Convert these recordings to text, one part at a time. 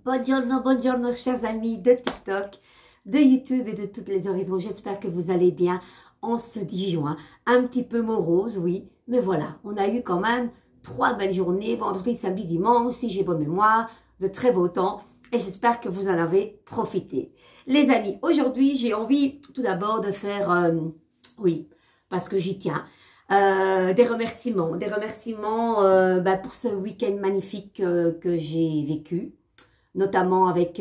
Buongiorno, chers amis de TikTok, de YouTube et de toutes les horizons. J'espère que vous allez bien en ce 10 juin. Un petit peu morose, oui, mais voilà, on a eu quand même 3 belles journées, vendredi, samedi, dimanche, si j'ai bonne mémoire, de très beau temps. Et j'espère que vous en avez profité. Les amis, aujourd'hui, j'ai envie tout d'abord de faire, oui, parce que j'y tiens, des remerciements pour ce week-end magnifique que j'ai vécu, notamment avec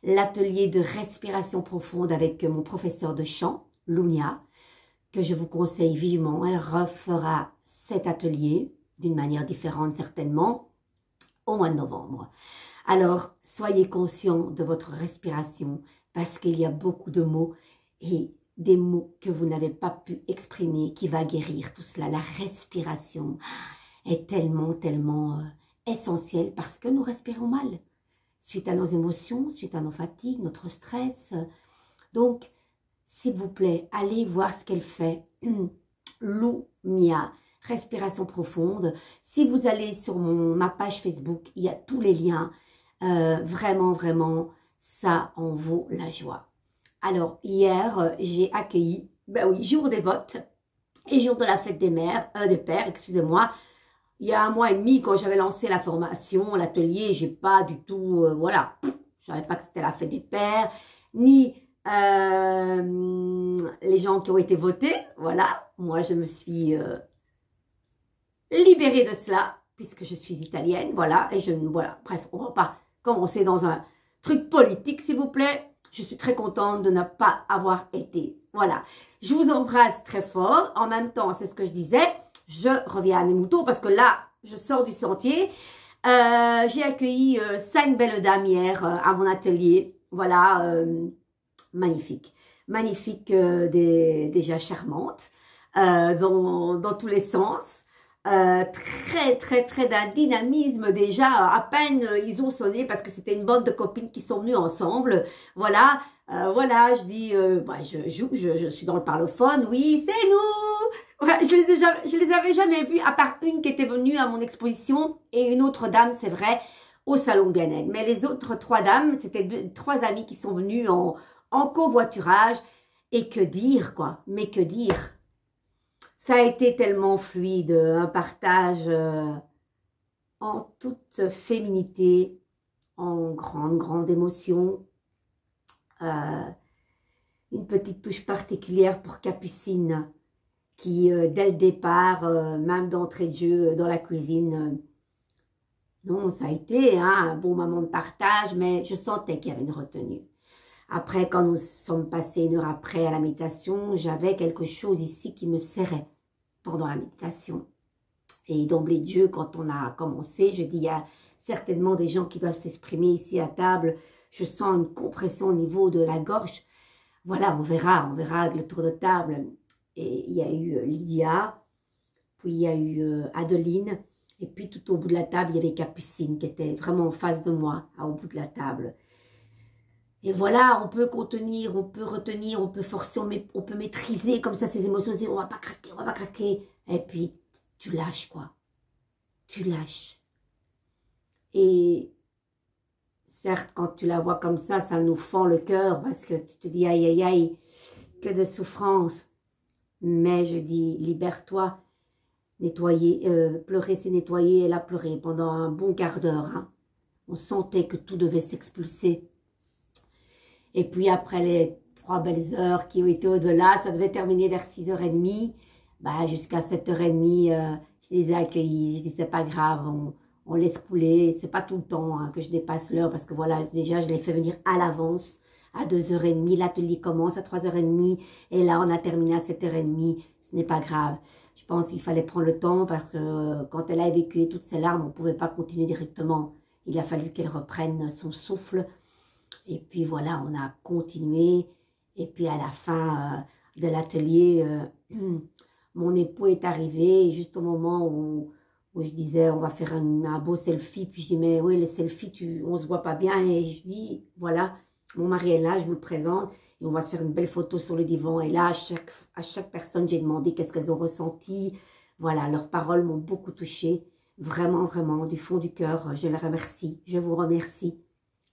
l'atelier de respiration profonde avec mon professeur de chant, Lunia, que je vous conseille vivement. Elle refera cet atelier d'une manière différente certainement au mois de novembre. Alors, soyez conscients de votre respiration parce qu'il y a beaucoup de mots et des mots que vous n'avez pas pu exprimer qui va guérir tout cela. La respiration est tellement essentielle parce que nous respirons mal suite à nos émotions, suite à nos fatigues, notre stress. Donc, s'il vous plaît, allez voir ce qu'elle fait. Lumia, respiration profonde. Si vous allez sur ma page Facebook, il y a tous les liens. Vraiment, ça en vaut la joie. Alors, hier, j'ai accueilli, jour des votes et jour de la fête des pères, excusez-moi. Il y a 1 mois et demi, quand j'avais lancé la formation, l'atelier, j'ai pas du tout, voilà, je savais pas que c'était la fête des pères, ni les gens qui ont été votés, voilà. Moi, je me suis libérée de cela, puisque je suis italienne, voilà, et voilà, bref, on va pas commencer dans un truc politique, s'il vous plaît. Je suis très contente de ne pas avoir été. Voilà. Je vous embrasse très fort. En même temps, c'est ce que je disais. Je reviens à mes moutons parce que là, je sors du sentier. J'ai accueilli 5 belles dames hier à mon atelier. Voilà. Magnifique. Magnifique, déjà charmante. Dans tous les sens. Très d'un dynamisme déjà, à peine ils ont sonné parce que c'était une bande de copines qui sont venues ensemble, voilà, je dis, je suis dans le parlophone, oui, c'est nous, ouais, je les avais jamais vues, à part une qui était venue à mon exposition et une autre dame, c'est vrai, au salon Bien-être, mais les autres 3 dames, c'était 3 amies qui sont venues en covoiturage, et que dire quoi, mais que dire. Ça a été tellement fluide, un partage en toute féminité, en grande émotion. Une petite touche particulière pour Capucine, qui dès le départ, même d'entrée de jeu dans la cuisine, non, ça a été un bon moment de partage, mais je sentais qu'il y avait une retenue. Après, quand nous sommes passés 1 heure après à la méditation, j'avais quelque chose ici qui me serrait pendant la méditation. Et d'emblée de jeu, quand on a commencé, je dis, il y a certainement des gens qui doivent s'exprimer ici à table. Je sens une compression au niveau de la gorge. Voilà, on verra avec le tour de table. Et il y a eu Lydia, puis il y a eu Adeline, et puis tout au bout de la table, il y avait Capucine qui était vraiment en face de moi, au bout de la table. Et voilà, on peut contenir, on peut retenir, on peut forcer, on peut maîtriser comme ça ses émotions, dire on va pas craquer. Et puis, tu lâches quoi. Tu lâches. Et certes, quand tu la vois comme ça nous fend le cœur parce que tu te dis aïe, que de souffrance. Mais je dis, libère-toi, nettoyer, pleurer c'est nettoyer. Elle a pleuré pendant un bon quart d'heure. Hein. On sentait que tout devait s'expulser. Et puis après les 3 belles heures qui ont été au-delà, ça devait terminer vers 6h30. Jusqu'à 7h30, je les ai accueillis. Je dis c'est pas grave, on laisse couler. C'est pas tout le temps que je dépasse l'heure parce que voilà, déjà je les fais venir à l'avance. À 2h30, l'atelier commence à 3h30 et là on a terminé à 7h30. Ce n'est pas grave. Je pense qu'il fallait prendre le temps parce que quand elle a évacué toutes ses larmes, on ne pouvait pas continuer directement. Il a fallu qu'elle reprenne son souffle. Et puis voilà, on a continué. Et puis à la fin de l'atelier, mon époux est arrivé juste au moment où je disais on va faire un beau selfie. Puis je dis mais oui, le selfie, on ne se voit pas bien. Et je dis voilà, mon mari est là, je vous le présente. Et on va se faire une belle photo sur le divan. Et là, à chaque personne, j'ai demandé qu'est-ce qu'elles ont ressenti. Voilà, leurs paroles m'ont beaucoup touchée. Vraiment, vraiment, du fond du cœur, je les remercie. Je vous remercie,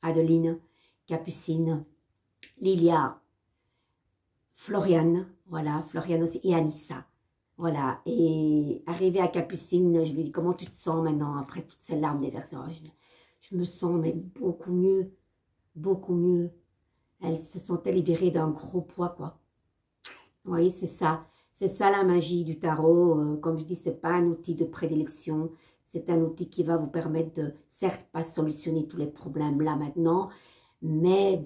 Adeline, Capucine, Lilia, Floriane, voilà, Floriane aussi, et Anissa. Voilà, et arrivé à Capucine, je lui dis, comment tu te sens maintenant, après toutes ces larmes déversées? Je me sens mais beaucoup mieux, beaucoup mieux. Elle se sentait libérée d'un gros poids, quoi. Vous voyez, c'est ça la magie du tarot. Comme je dis, c'est pas un outil de prédilection, c'est un outil qui va vous permettre de, certes, pas solutionner tous les problèmes là maintenant, mais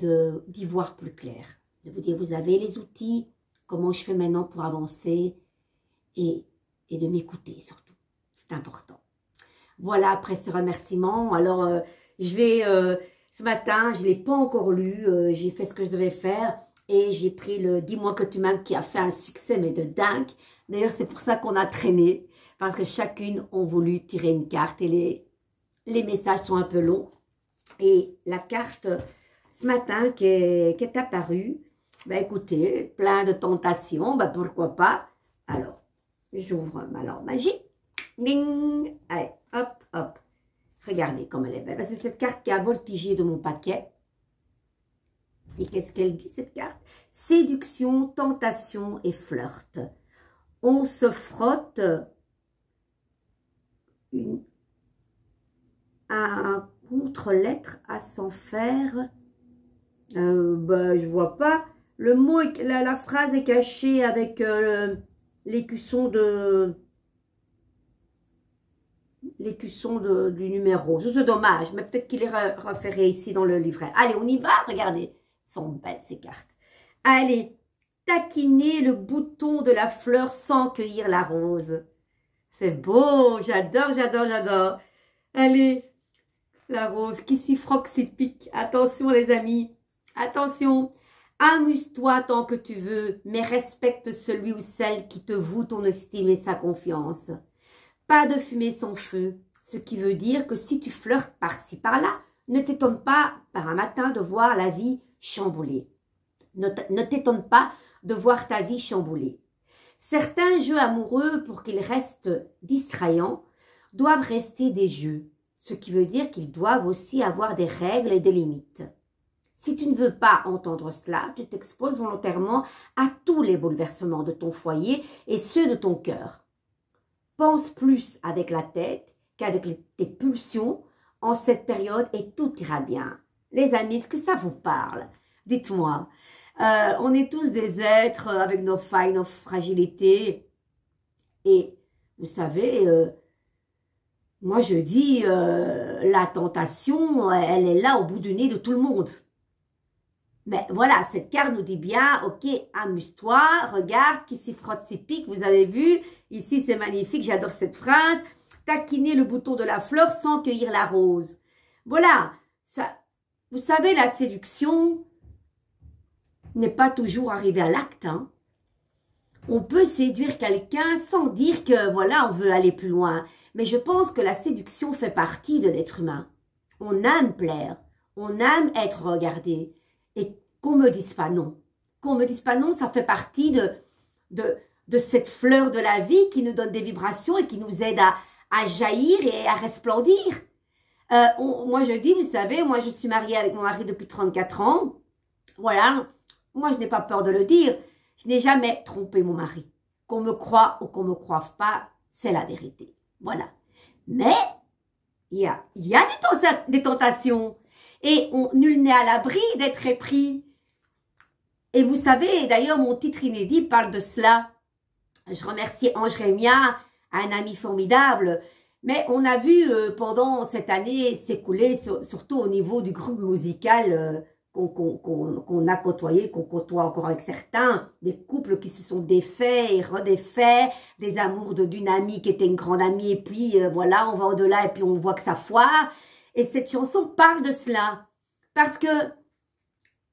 d'y voir plus clair. De vous dire, vous avez les outils, comment je fais maintenant pour avancer et de m'écouter surtout. C'est important. Voilà, après ce remerciement, alors je vais, ce matin, je ne l'ai pas encore lu, j'ai fait ce que je devais faire et j'ai pris le Dis-moi que tu m'aimes qui a fait un succès mais de dingue. D'ailleurs, c'est pour ça qu'on a traîné, parce que chacune ont voulu tirer une carte et les messages sont un peu longs. Et la carte, ce matin, qui est apparue, ben écoutez, plein de tentations, ben pourquoi pas. Alors, j'ouvre ma lampe magique. Ding! Allez, hop, hop. Regardez comme elle est belle. C'est cette carte qui a voltigé de mon paquet. Et qu'est-ce qu'elle dit, cette carte? Séduction, tentation et flirt. On se frotte un contre-lettre à s'en faire. Ben, je vois pas. Le mot, la phrase est cachée avec l'écusson du numéro. C'est dommage, mais peut-être qu'il est référé ici dans le livret. Allez, on y va, regardez. Elles sont belles ces cartes. Allez, taquiner le bouton de la fleur sans cueillir la rose. C'est beau, j'adore, j'adore, j'adore. Allez, la rose qui s'y frotte, s'y pique. Attention les amis, attention. Amuse-toi tant que tu veux, mais respecte celui ou celle qui te voue ton estime et sa confiance. Pas de fumée sans feu, ce qui veut dire que si tu flirtes par-ci par-là, ne t'étonne pas par un matin de voir la vie chamboulée. Ne t'étonne pas de voir ta vie chamboulée. Certains jeux amoureux, pour qu'ils restent distrayants, doivent rester des jeux, ce qui veut dire qu'ils doivent aussi avoir des règles et des limites. Si tu ne veux pas entendre cela, tu t'exposes volontairement à tous les bouleversements de ton foyer et ceux de ton cœur. Pense plus avec la tête qu'avec tes pulsions en cette période et tout ira bien. Les amis, est-ce que ça vous parle? Dites-moi. On est tous des êtres avec nos failles, nos fragilités. Et vous savez, moi je dis, la tentation, elle est là au bout du nez de tout le monde. Mais voilà, cette carte nous dit bien, ok, amuse-toi, regarde, qui s'y frotte, s'y pique, vous avez vu, ici c'est magnifique, j'adore cette phrase, taquiner le bouton de la fleur sans cueillir la rose. Voilà, ça, vous savez, la séduction n'est pas toujours arrivée à l'acte, hein. On peut séduire quelqu'un sans dire que, voilà, on veut aller plus loin. Mais je pense que la séduction fait partie de l'être humain. On aime plaire, on aime être regardé. Et qu'on me dise pas non. Qu'on me dise pas non, ça fait partie de cette fleur de la vie qui nous donne des vibrations et qui nous aide à jaillir et à resplendir. Moi, je dis, vous savez, moi, je suis mariée avec mon mari depuis 34 ans. Voilà. Moi, je n'ai pas peur de le dire. Je n'ai jamais trompé mon mari. Qu'on me croie ou qu'on me croive pas, c'est la vérité. Voilà. Mais, il y a des tentations. Et nul n'est à l'abri d'être épris. Et vous savez, d'ailleurs, mon titre inédit parle de cela. Je remercie Ange Rémia, un ami formidable. Mais on a vu pendant cette année s'écouler, surtout au niveau du groupe musical qu'on a côtoyé, qu'on côtoie encore avec certains, des couples qui se sont défaits et redéfaits, des amours d'une amie qui était une grande amie, et puis voilà, on va au-delà et puis on voit que ça foire. Et cette chanson parle de cela, parce que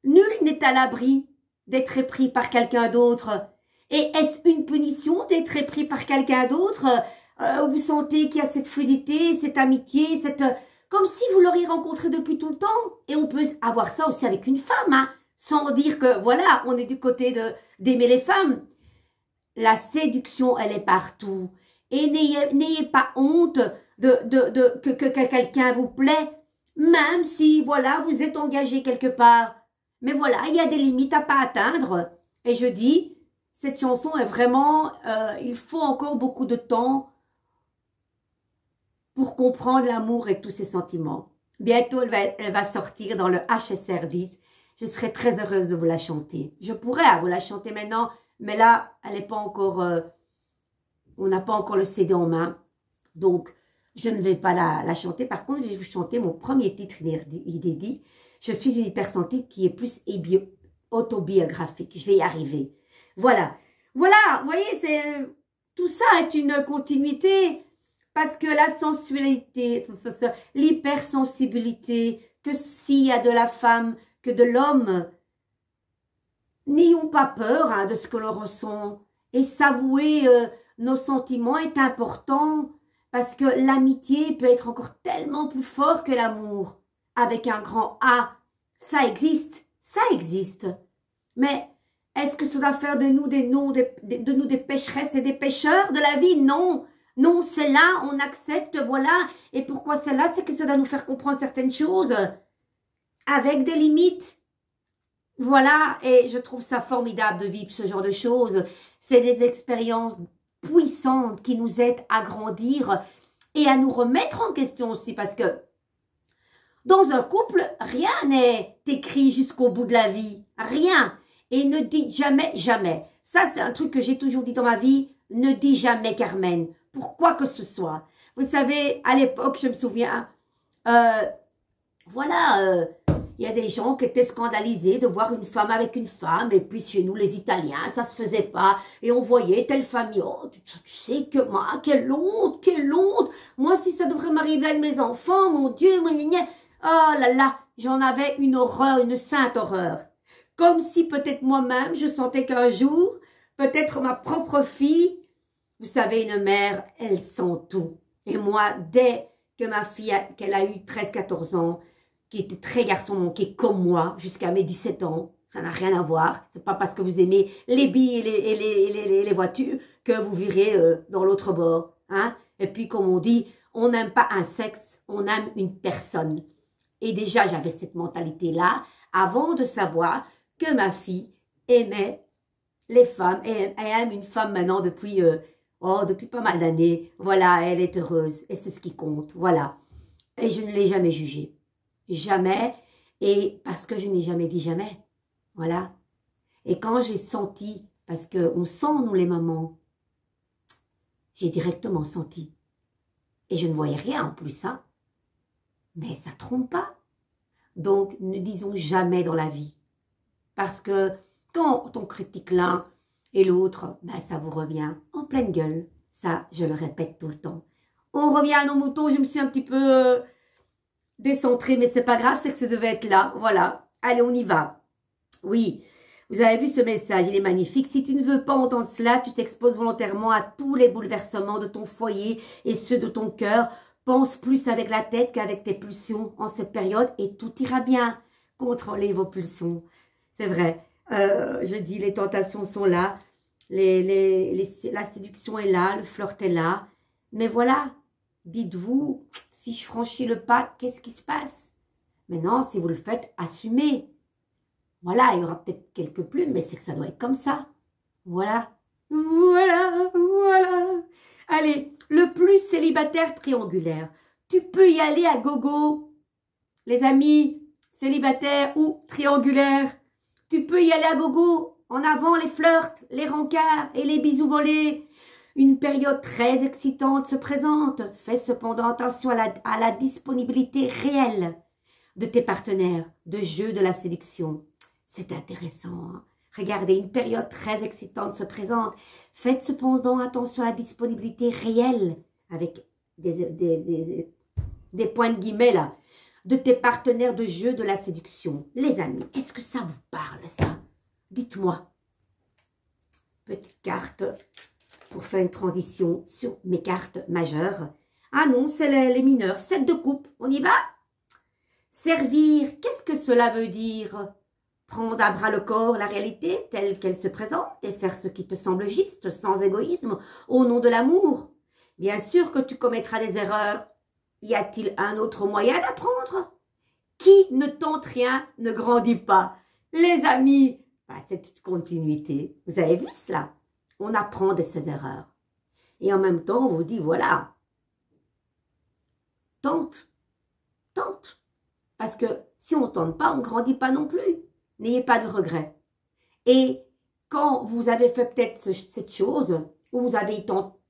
nul n'est à l'abri d'être épris par quelqu'un d'autre. Et est-ce une punition d'être épris par quelqu'un d'autre? Vous sentez qu'il y a cette fluidité, cette amitié, comme si vous l'auriez rencontré depuis tout le temps. Et on peut avoir ça aussi avec une femme, hein, sans dire que, voilà, on est du côté d'aimer les femmes. La séduction, elle est partout. Et n'ayez pas honte que quelqu'un vous plaît, même si, voilà, vous êtes engagé quelque part. Mais voilà, il y a des limites à pas atteindre. Et je dis, cette chanson est vraiment, il faut encore beaucoup de temps pour comprendre l'amour et tous ses sentiments. Bientôt, elle va sortir dans le HSR 10. Je serai très heureuse de vous la chanter. Je pourrais vous la chanter maintenant, mais là, elle n'est pas encore, on n'a pas encore le CD en main. Donc, je ne vais pas la chanter. Par contre, je vais vous chanter mon premier titre inédit. Je suis une hypersensible qui est plus autobiographique. Je vais y arriver. Voilà. Voilà, vous voyez, tout ça est une continuité. Parce que la sensualité, l'hypersensibilité, que s'il y a de la femme, que de l'homme, n'ayons pas peur hein, de ce que l'on ressent. Et s'avouer nos sentiments est important. Parce que l'amitié peut être encore tellement plus fort que l'amour. Avec un grand A. Ça existe. Ça existe. Mais est-ce que ça doit faire de nous des pécheresses et des pécheurs de la vie? Non. Non, c'est là, on accepte, voilà. Et pourquoi c'est là? C'est que ça doit nous faire comprendre certaines choses. Avec des limites. Voilà. Et je trouve ça formidable de vivre ce genre de choses. C'est des expériences puissantes qui nous aident à grandir et à nous remettre en question aussi. Parce que dans un couple, rien n'est écrit jusqu'au bout de la vie. Rien. Et ne dites jamais, jamais. Ça, c'est un truc que j'ai toujours dit dans ma vie. Ne dis jamais, Carmen. Pour quoi que ce soit. Vous savez, à l'époque, je me souviens, voilà, il y a des gens qui étaient scandalisés de voir une femme avec une femme. Et puis, chez nous, les Italiens, ça se faisait pas. Et on voyait telle famille. Oh, tu sais que moi, quelle honte, quelle honte. Moi, si ça devrait m'arriver avec mes enfants, mon Dieu, mon gna. Oh là là, j'en avais une horreur, une sainte horreur. Comme si peut-être moi-même, je sentais qu'un jour, peut-être ma propre fille, vous savez, une mère, elle sent tout. Et moi, dès que ma fille, qu'elle a eu 13-14 ans, qui était très garçon manqué comme moi, jusqu'à mes 17 ans, ça n'a rien à voir. C'est pas parce que vous aimez les billes et les voitures que vous virez dans l'autre bord. Hein? Et puis, comme on dit, on n'aime pas un sexe, on aime une personne. Et déjà, j'avais cette mentalité-là avant de savoir que ma fille aimait les femmes. Et elle aime une femme maintenant depuis pas mal d'années. Voilà, elle est heureuse. Et c'est ce qui compte. Voilà. Et je ne l'ai jamais jugée. Jamais. Et parce que je n'ai jamais dit jamais. Voilà. Et quand j'ai senti, parce qu'on sent, nous les mamans, j'ai directement senti. Et je ne voyais rien en plus, hein. Mais ça trompe pas. Donc, ne disons jamais dans la vie. Parce que quand on critique l'un et l'autre, ben ça vous revient en pleine gueule. Ça, je le répète tout le temps. On revient à nos moutons. Je me suis un petit peu décentrée, mais c'est pas grave, c'est que ça devait être là. Voilà. Allez, on y va. Oui, vous avez vu ce message, il est magnifique. Si tu ne veux pas entendre cela, tu t'exposes volontairement à tous les bouleversements de ton foyer et ceux de ton cœur. Pense plus avec la tête qu'avec tes pulsions en cette période et tout ira bien. Contrôlez vos pulsions. C'est vrai. Je dis, les tentations sont là. La séduction est là. Le flirt est là. Mais voilà. Dites-vous, si je franchis le pas, qu'est-ce qui se passe? Maintenant, si vous le faites, assumez. Voilà, il y aura peut-être quelques plumes, mais c'est que ça doit être comme ça. Voilà. Voilà, voilà. Allez, le plus célibataire triangulaire. Tu peux y aller à gogo. Les amis, célibataires ou triangulaires. Tu peux y aller à gogo. En avant les flirts, les rencarts et les bisous volés. Une période très excitante se présente. Fais cependant attention à la disponibilité réelle de tes partenaires de jeu de la séduction. C'est intéressant, hein? Regardez, une période très excitante se présente. Faites cependant attention à la disponibilité réelle, avec des points de guillemets là, de tes partenaires de jeu de la séduction. Les amis, est-ce que ça vous parle ça? Dites-moi. Petite carte pour faire une transition sur mes cartes majeures. Ah non, c'est les mineurs. 7 de coupe, on y va? Servir, qu'est-ce que cela veut dire? Prendre à bras le corps la réalité telle qu'elle se présente et faire ce qui te semble juste, sans égoïsme, au nom de l'amour. Bien sûr que tu commettras des erreurs, y a-t-il un autre moyen d'apprendre? Qui ne tente rien ne grandit pas. Les amis, cette continuité, vous avez vu cela? On apprend de ses erreurs. Et en même temps, on vous dit, voilà, tente, tente. Parce que si on ne tente pas, on ne grandit pas non plus. N'ayez pas de regrets. Et quand vous avez fait peut-être cette chose, ou vous avez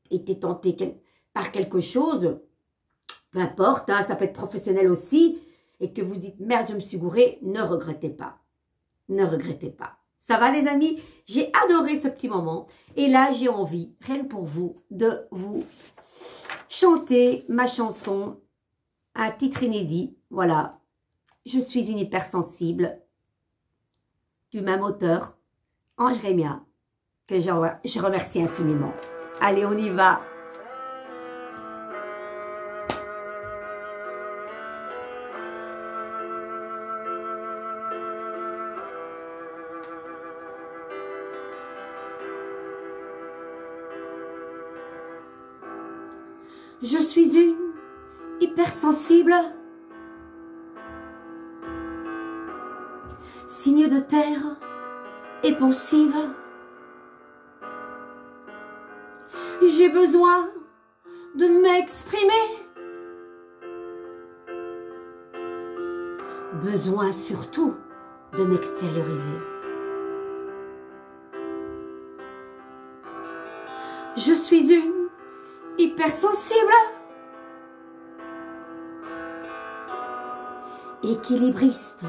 été tenté par quelque chose, peu importe, hein, ça peut être professionnel aussi, et que vous dites, merde, je me suis gouré, ne regrettez pas. Ne regrettez pas. Ça va les amis? J'ai adoré ce petit moment. Et là, j'ai envie, rien que pour vous, de vous chanter ma chanson, un titre inédit. Voilà. Je suis une hypersensible, du même auteur, Ange Rémia, que je remercie infiniment. Allez, on y va. Je suis une hypersensible, signe de terre et pensive. J'ai besoin de m'exprimer, besoin surtout de m'extérioriser. Je suis une hypersensible, équilibriste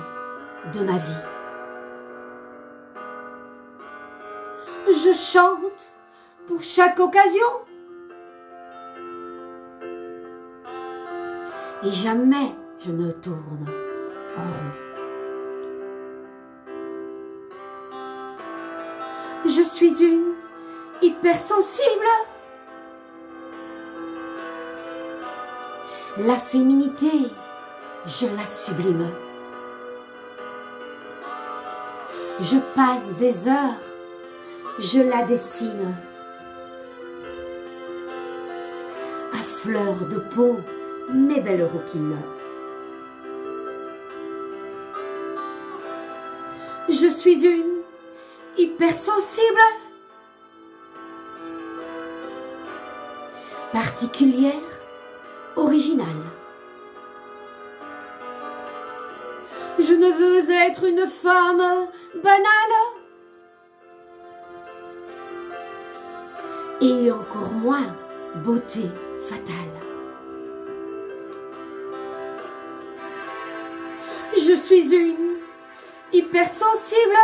de ma vie. Je chante pour chaque occasion et jamais je ne tourne en rond. Je suis une hypersensible, la féminité, je la sublime. Je passe des heures, je la dessine. À fleur de peau, mes belles rouquines. Je suis une hypersensible, particulière, originale. Je ne veux être une femme banale et encore moins beauté fatale. Je suis une hypersensible,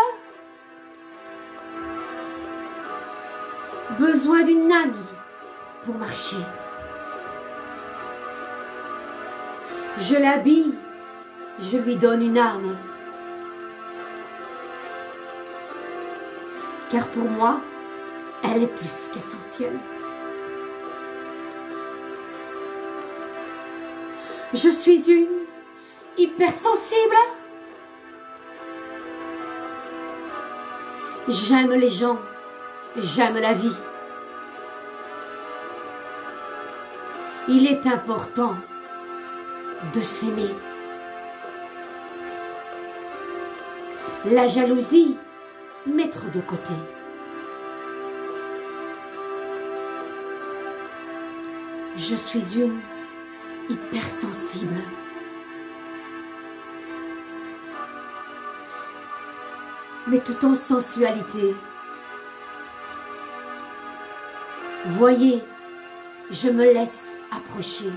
besoin d'une amie pour marcher. Je l'habille, je lui donne une arme. Car pour moi, elle est plus qu'essentielle. Je suis une hypersensible. J'aime les gens, j'aime la vie. Il est important de s'aimer. La jalousie, mettre de côté. Je suis une hypersensible. Mais tout en sensualité. Voyez, je me laisse approcher.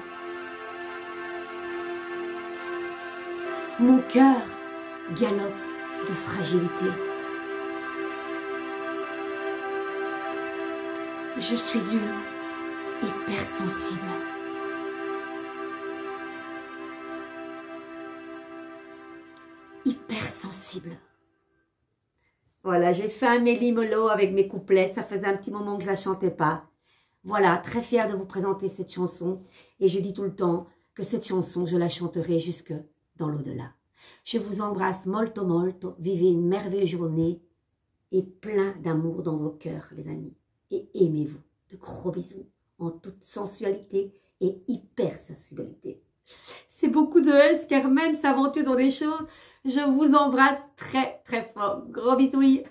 Mon cœur galope de fragilité. Je suis une hypersensible. Hypersensible. Voilà, j'ai fait un méli-mollo avec mes couplets. Ça faisait un petit moment que je ne la chantais pas. Voilà, très fière de vous présenter cette chanson. Et je dis tout le temps que cette chanson, je la chanterai jusque dans l'au-delà. Je vous embrasse molto molto. Vivez une merveilleuse journée et plein d'amour dans vos cœurs, les amis. Et aimez-vous. De gros bisous en toute sensualité et hypersensibilité. C'est beaucoup de S. Carmen s'aventure dans des choses. Je vous embrasse très très fort. Gros bisous.